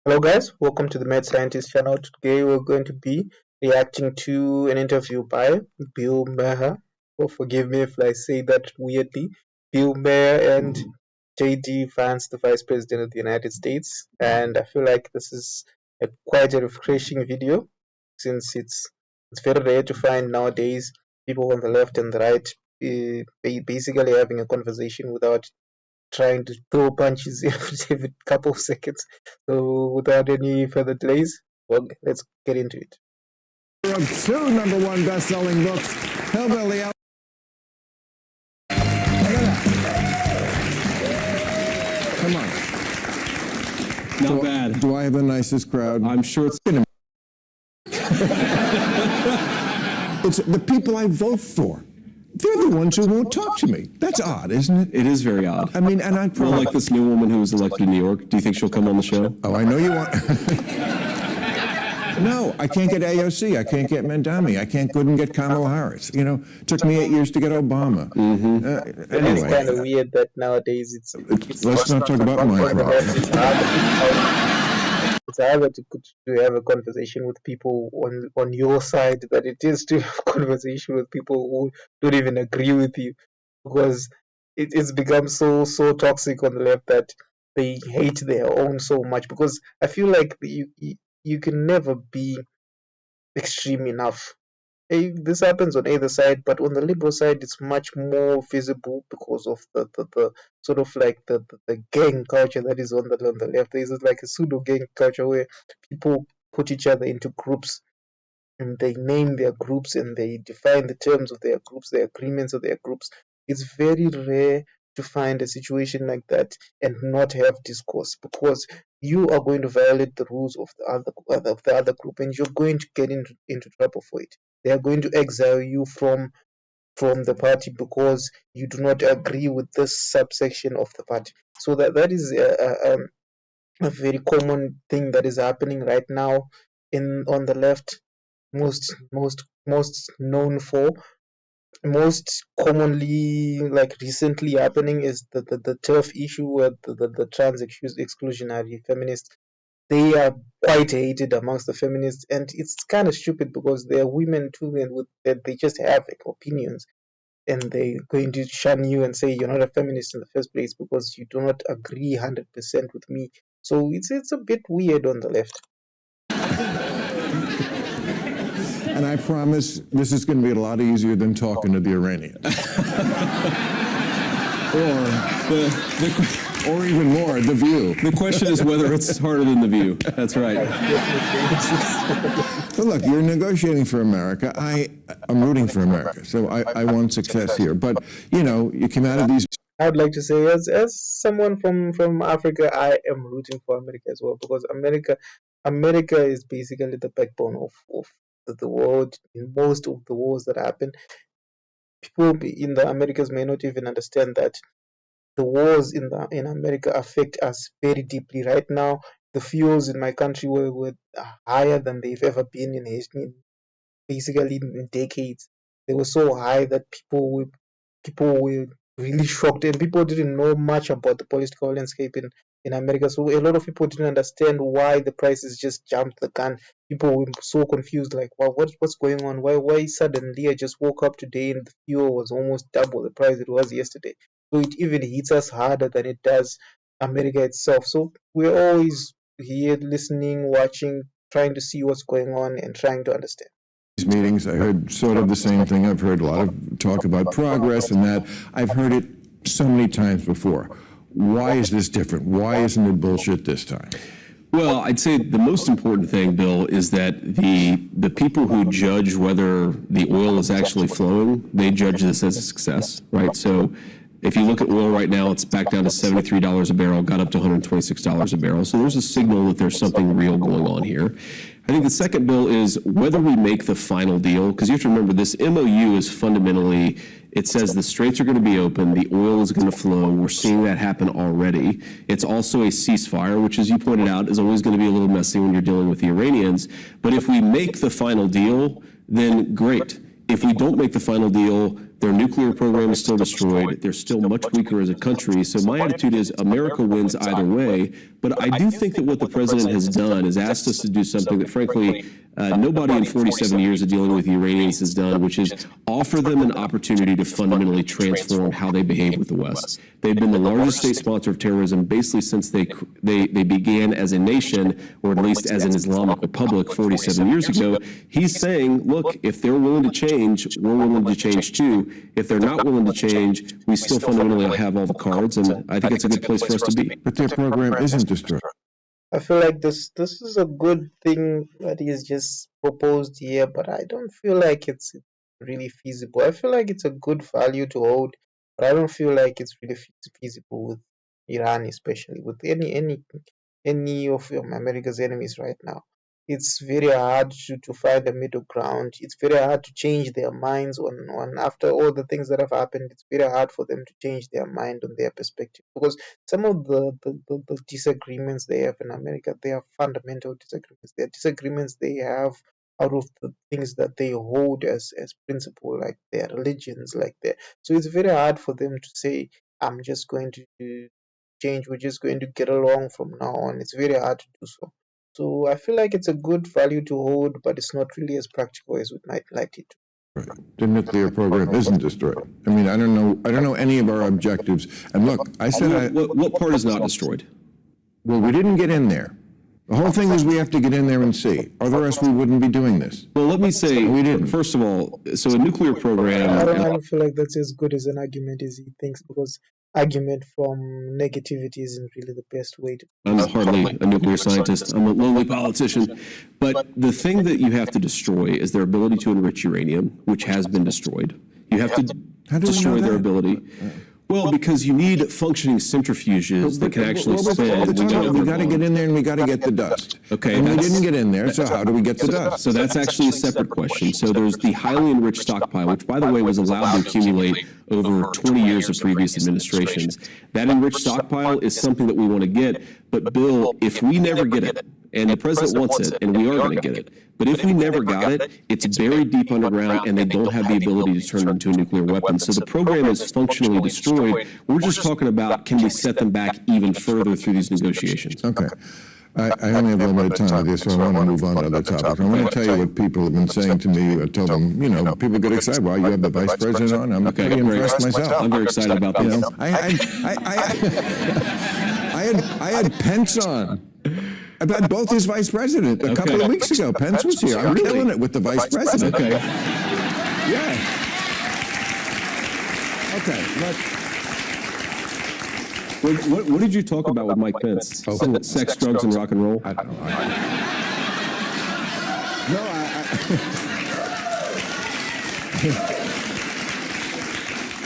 Hello guys, welcome to the Mad Scientist channel. Today we're going to be reacting to an interview by Bill Maher. Oh, forgive me if I say that weirdly. Bill Maher and JD Vance, the Vice President of the United States. And I feel like this is quite a refreshing video since it's very rare to find nowadays people on the left and the right basically having a conversation without trying to throw punches every couple of seconds. So without any further delays, well, let's get into it. Of two number-one best-selling books, Hillbilly Elegy. Come on. Not bad. Do I have the nicest crowd? I'm sure it's gonna. It's the people I vote for. They're the ones who won't talk to me. That's odd, isn't it? It is very odd. I mean, and I Well, like this new woman who was elected in New York. Do you think she'll come on the show? Oh, I know you want. No, I can't get AOC. I can't get Mandami. I couldn't get Kamala Harris. You know, took me 8 years to get Obama. It's kind of weird that nowadays it's Let's not talk about my problem. It's harder to have a conversation with people on your side than it is to have a conversation with people who don't even agree with you, because it's become so toxic on the left that they hate their own so much. Because I feel like you can never be extreme enough. This happens on either side, but on the liberal side it's much more visible because of the sort of like the gang culture that is on the left. There's like a pseudo gang culture where people put each other into groups and they name their groups and they define the terms of their groups, the agreements of their groups. It's very rare to find a situation like that and not have discourse, because you are going to violate the rules of the other group and you're going to get into trouble for it. They are going to exile you from the party because you do not agree with this subsection of the party. So that is a very common thing that is happening right now on the left. Most known for, most commonly, like recently happening, is the turf issue where the trans exclusionary feminists, they are quite hated amongst the feminists, and it's kind of stupid because they're women too, and they just have like opinions, and they're going to shun you and say you're not a feminist in the first place because you do not agree 100% with me. So it's a bit weird on the left. And I promise this is going to be a lot easier than talking to the Iranians. Or even more, The View. The question is whether it's harder than The View. That's right. But look, you're negotiating for America. I'm rooting for America, so I want success here. But, you know, you came out of these... I would like to say, as someone from Africa, I am rooting for America as well, because America is basically the backbone of the world. In most of the wars that happen, people in the Americas may not even understand that the wars in America affect us very deeply. Right now, the fuels in my country were higher than they've ever been in history, basically in decades. They were so high that people were really shocked, and people didn't know much about the political landscape in America. So a lot of people didn't understand why the prices just jumped the gun. People were so confused, like, wow, what's going on? Why suddenly I just woke up today and the fuel was almost double the price it was yesterday? So it even hits us harder than it does America itself. So we're always here listening, watching, trying to see what's going on and trying to understand. These meetings, I heard sort of the same thing. I've heard a lot of talk about progress and that. I've heard it so many times before. Why is this different? Why isn't it bullshit this time? Well, I'd say the most important thing, Bill, is that the people who judge whether the oil is actually flowing, they judge this as a success, right? So if you look at oil right now, it's back down to $73 a barrel, got up to $126 a barrel. So there's a signal that there's something real going on here. I think the second, Bill, is whether we make the final deal, because you have to remember this MOU is fundamentally, it says the straits are going to be open, the oil is going to flow. We're seeing that happen already. It's also a ceasefire, which, as you pointed out, is always going to be a little messy when you're dealing with the Iranians. But if we make the final deal, then great. If we don't make the final deal, Their nuclear program is still destroyed. They're still much weaker as a country. So my attitude is America wins either way. But I do think that what the president has done is asked us to do something that, frankly, nobody in 47 years of dealing with the Iranians has done, which is offer them an opportunity to fundamentally transform how they behave with the West. They've been the largest state sponsor of terrorism basically since they began as a nation, or at least as an Islamic republic 47 years ago. He's saying, look, if they're willing to change, we're willing to change too. If they're not willing to change, we still fundamentally have all the cards, and I think it's a good place for us to be. But their program isn't destroyed. I feel like this is a good thing that is just proposed here, but I don't feel like it's really feasible. I feel like it's a good value to hold, but I don't feel like it's really feasible with Iran, especially with any of America's enemies right now. It's very hard to find a middle ground. It's very hard to change their minds on after all the things that have happened. It's very hard for them to change their mind on their perspective, because some of the disagreements they have in America, they are fundamental disagreements. They are disagreements they have out of the things that they hold as principle, like their religions, like their. So it's very hard for them to say, "I'm just going to change. We're just going to get along from now on." It's very hard to do so. So I feel like it's a good value to hold, but it's not really as practical as we might like it to. Right. The nuclear program isn't destroyed. I mean, I don't know any of our objectives. And look, I said, What part is not destroyed? well, we didn't get in there. The whole thing is we have to get in there and see. Otherwise, we wouldn't be doing this. Well, let me say, We didn't. first of all, so a nuclear program. I don't feel like that's as good as an argument as he thinks, because argument from negativity isn't really the best way to. I'm hardly a nuclear scientist. I'm a lowly politician. But the thing that you have to destroy is their ability to enrich uranium, which has been destroyed. You have to How do we know destroy their that? ability. Well, because you need functioning centrifuges that can actually spin. We got to get in there and we got to get the dust. Okay, And we that's- didn't get in there, so how do we get the dust? So that's actually a separate question. So there's the highly enriched stockpile, which, by the way, was allowed to accumulate over 20 years of previous administrations. That enriched stockpile is something that we want to get. But, Bill, if we never get it, and the president wants it, and we are going to get it, but if we never got it, it's buried deep underground, and they don't have the ability to turn it into a nuclear weapon. So the program is functionally destroyed. We're just talking about, can we set them back even further through these negotiations? Okay. I only have limited time with this, so I want to move on to other topics. I want to tell you what people have been saying to me. I told them, people get excited. Well, you have the vice president on. I'm Okay, pretty great. impressed myself. I'm very excited about this. I had Pence on. I've had both his vice president a couple of weeks ago. Pence was here. I'm killing it with the vice president. Okay. Yeah. Okay. What did you talk about with Mike Pence? Oh. Sex, drugs, and rock and roll? I don't know.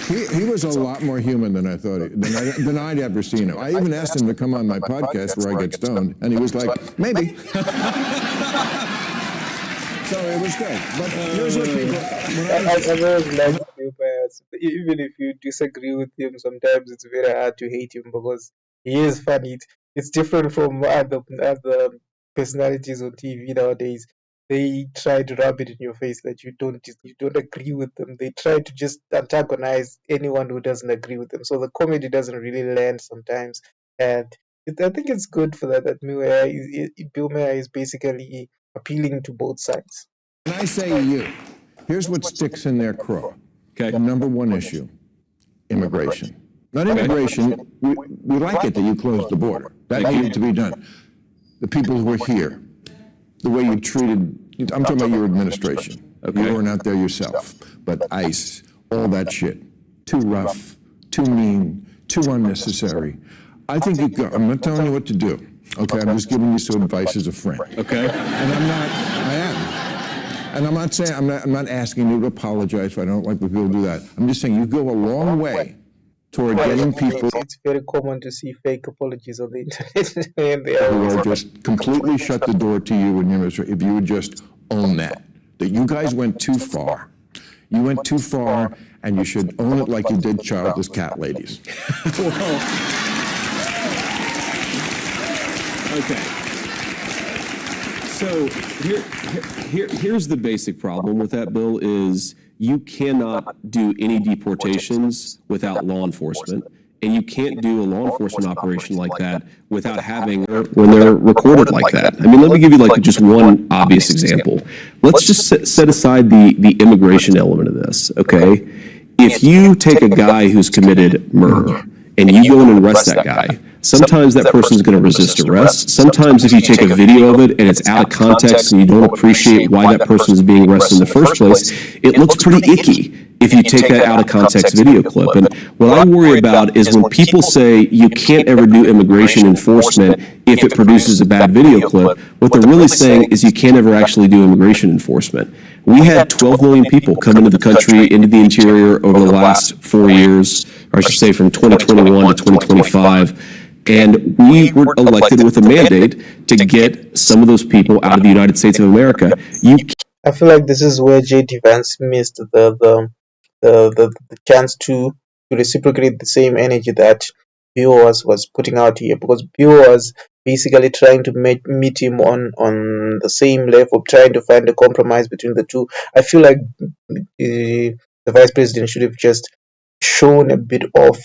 He was a lot more human than I thought, than I'd ever seen him. I even asked him to come on my podcast where I get stoned, and he was like, maybe. So it was good. But here's what people... I've always liked Bill Maher. Even if you disagree with him, sometimes it's very hard to hate him, because he is funny. It's different from other personalities on TV nowadays. They try to rub it in your face that you don't agree with them. They try to just antagonize anyone who doesn't agree with them. So the comedy doesn't really land sometimes. And I think it's good for that Bill Maher is basically appealing to both sides. And I say to you, here's what sticks in their craw. Okay. The number one issue, immigration. Not immigration, we like it that you closed the border. That needed to be done. The people who were here, the way you treated, I'm talking about your administration. Okay. You weren't out there yourself. But ICE, all that shit, too rough, too mean, too unnecessary. I think I'm not telling you what to do. Okay, I'm just giving you some advice as a friend. Okay. And I am. And I'm not saying, I'm not asking you to apologize if I don't like when people do that. I'm just saying you go a long way toward getting people It's very common to see fake apologies on the internet. And they are who are just completely shut the door to you and your ministry. If you would just own that you guys went too far. You went too far, and you should own it like you did childless cat ladies. Okay. So here's the basic problem with that, Bill, is you cannot do any deportations without law enforcement. And you can't do a law enforcement operation like that without having when they're recorded like that. I mean, let me give you like just one obvious example. Let's just set aside the immigration element of this, okay? If you take a guy who's committed murder and you go in and arrest that guy, sometimes that person is going to resist arrest. Sometimes if you take a video of it and it's out of context and you don't appreciate why that person is being arrested in the first place, it looks pretty icky if you take that out of context video clip. And what I worry about is when people say you can't ever do immigration enforcement if it produces a bad video clip, what they're really saying is you can't ever actually do immigration enforcement. We had 12 million people come into the country, into the interior over the last 4 years, or I should say from 2021 to 2025. And we were elected with a mandate to get some of those people out of the United States of America. I feel like this is where J.D. Vance missed the chance to reciprocate the same energy that Bill was putting out here, because Bill was basically trying to meet him on the same level, trying to find a compromise between the two. I feel like the vice president should have just shown a bit of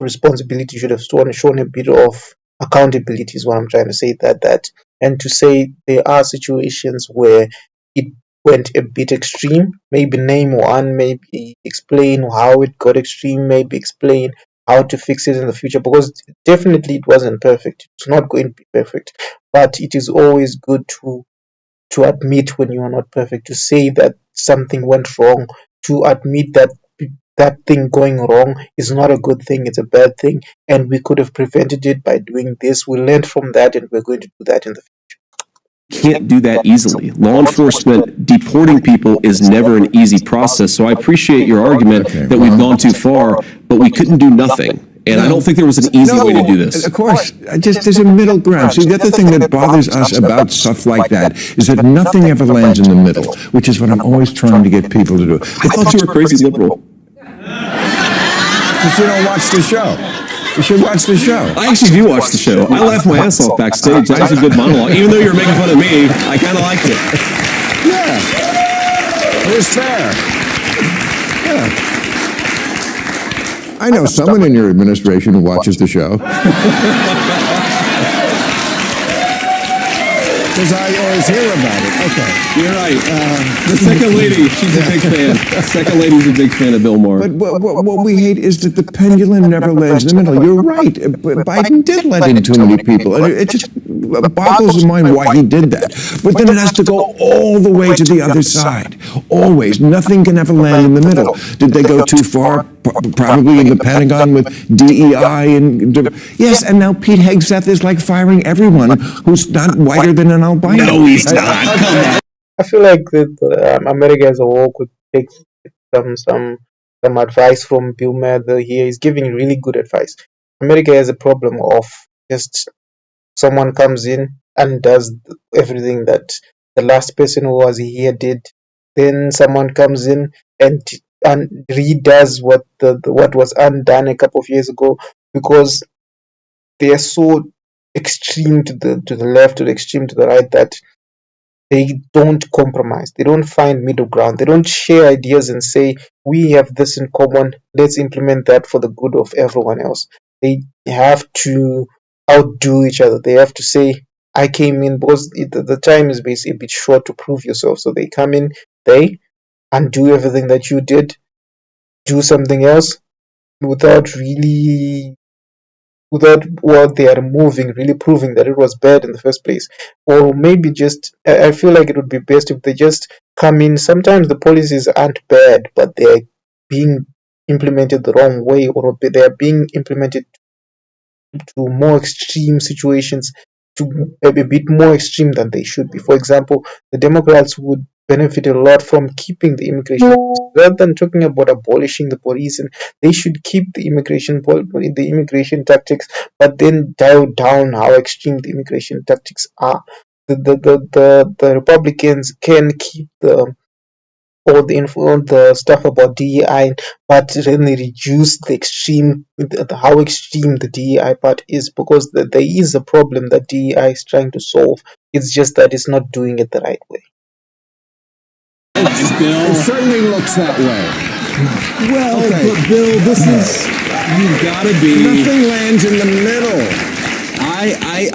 responsibility, should have shown a bit of accountability is what I'm trying to say, that and to say there are situations where it went a bit extreme, maybe name one, maybe explain how it got extreme, maybe explain how to fix it in the future, because definitely it wasn't perfect, it's not going to be perfect, but it is always good to admit when you are not perfect, to say that something went wrong, to admit that that thing going wrong is not a good thing, it's a bad thing, and we could have prevented it by doing this. We learned from that, and we're going to do that in the can't do that easily. Law enforcement deporting people is never an easy process. So I appreciate your argument that we've gone too far, but we couldn't do nothing. And I don't think there was an easy way to do this. Of course, there's a middle ground. See, the other thing that bothers us about stuff like that is that nothing ever lands in the middle, which is what I'm always trying to get people to do. I thought you were a crazy liberal. Because you don't watch the show. You should watch the show. I actually do watch the show. I laughed my ass off backstage. That was a good monologue. Even though you were making fun of me, I kind of liked it. Yeah. It was fair. Yeah. I know someone in your administration who watches the show. Because I always hear about it. Okay. You're right. The second lady, she's a big fan. Second lady's a big fan of Bill Maher. But what we hate is that the pendulum never lands in the middle. You're right. Biden did let in too many people. And it just boggles the mind why he did that. But then it has to go all the way to the other side. Always. Nothing can ever land in the middle. Did they go too far? Probably in the Pentagon with DEI and yes, and now Pete Hegseth is like firing everyone who's not whiter than an albino. No, he's not. Come on. I feel like that America as a whole could take some advice from Bill Maher here. He's giving really good advice. America has a problem of just someone comes in and does everything that the last person who was here did. Then someone comes in and redoes what what was undone a couple of years ago, because they are so extreme to the left or extreme to the right that they don't compromise, they don't find middle ground, they don't share ideas and say we have this in common, let's implement that for the good of everyone else. They have to outdo each other. They have to say I came in, because the time is basically a bit short to prove yourself, so they come in, they undo everything that you did, do something else without what they are moving really proving that it was bad in the first place. Or maybe just I feel like it would be best if they just come in. Sometimes the policies aren't bad, but they're being implemented the wrong way, or they are being implemented to more extreme situations, to a bit more extreme than they should be. For example, the Democrats would benefit a lot from keeping the immigration rather than talking about abolishing the police, and they should keep the immigration tactics, but then dial down how extreme the immigration tactics are. The Republicans can keep all the stuff about DEI, but then they reduce the extreme, how extreme the DEI part is, because there is a problem that DEI is trying to solve. It's just that it's not doing it the right way. It certainly looks that way. Well, Okay. but Bill, this is, you've got to be. Nothing lands in the middle.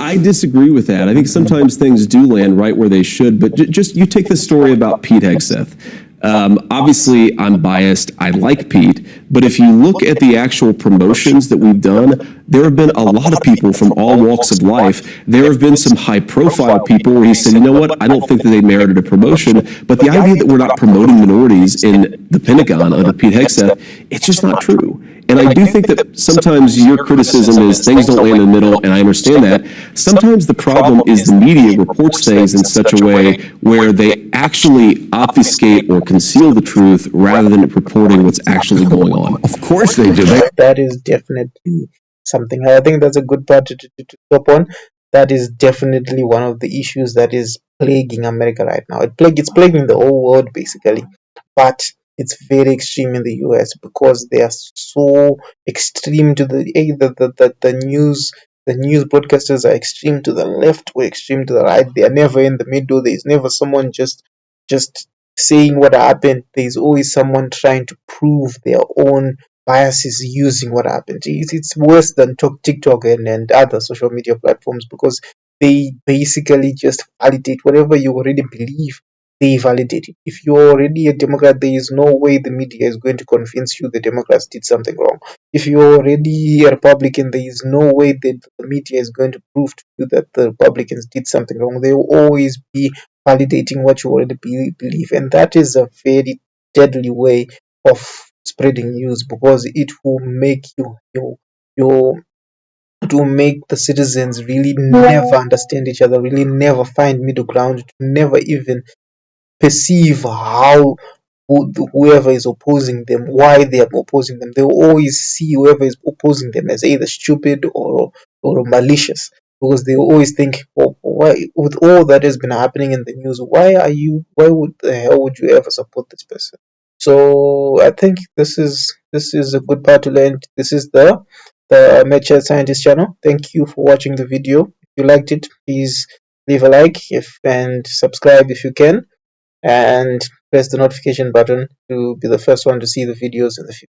I disagree with that. I think sometimes things do land right where they should, but just you take the story about Pete Hegseth. Obviously, I'm biased. I like Pete, but if you look at the actual promotions that we've done, there have been a lot of people from all walks of life. There have been some high-profile people where he said, you know what, I don't think that they merited a promotion, but the idea that we're not promoting minorities in the Pentagon under Pete Hegseth, it's just not true. And I do think that sometimes your criticism is things don't land in the middle, and I understand that. Sometimes the problem is the media reports things in such a way where they actually obfuscate or conceal the truth rather than reporting what's actually going on. Of course they do. That is definitely something. I think that's a good part to stop on. That is definitely one of the issues that is plaguing America right now. It's plaguing the whole world basically, but it's very extreme in the US because they are so extreme to the news broadcasters are extreme to the left or extreme to the right. They are never in the middle. There is never someone just saying what happened. There is always someone trying to prove their own biases using what happened. It's worse than TikTok and other social media platforms because they basically just validate whatever you already believe. They validate it. If you're already a Democrat, there is no way the media is going to convince you the Democrats did something wrong. If you're already a Republican, there is no way that the media is going to prove to you that the Republicans did something wrong. They will always be validating what you already believe, and that is a very deadly way of spreading news because it will make you it will make the citizens really never understand each other, really never find middle ground, never even perceive how whoever is opposing them, why they are opposing them. They will always see whoever is opposing them as either stupid or malicious because they will always think, well, why, with all that has been happening in the news, why would the hell would you ever support this person? So I think this is a good part to learn. This is the Mature Scientist channel. Thank you for watching the video. If you liked it, please leave a like and subscribe if you can, and press the notification button to be the first one to see the videos in the future.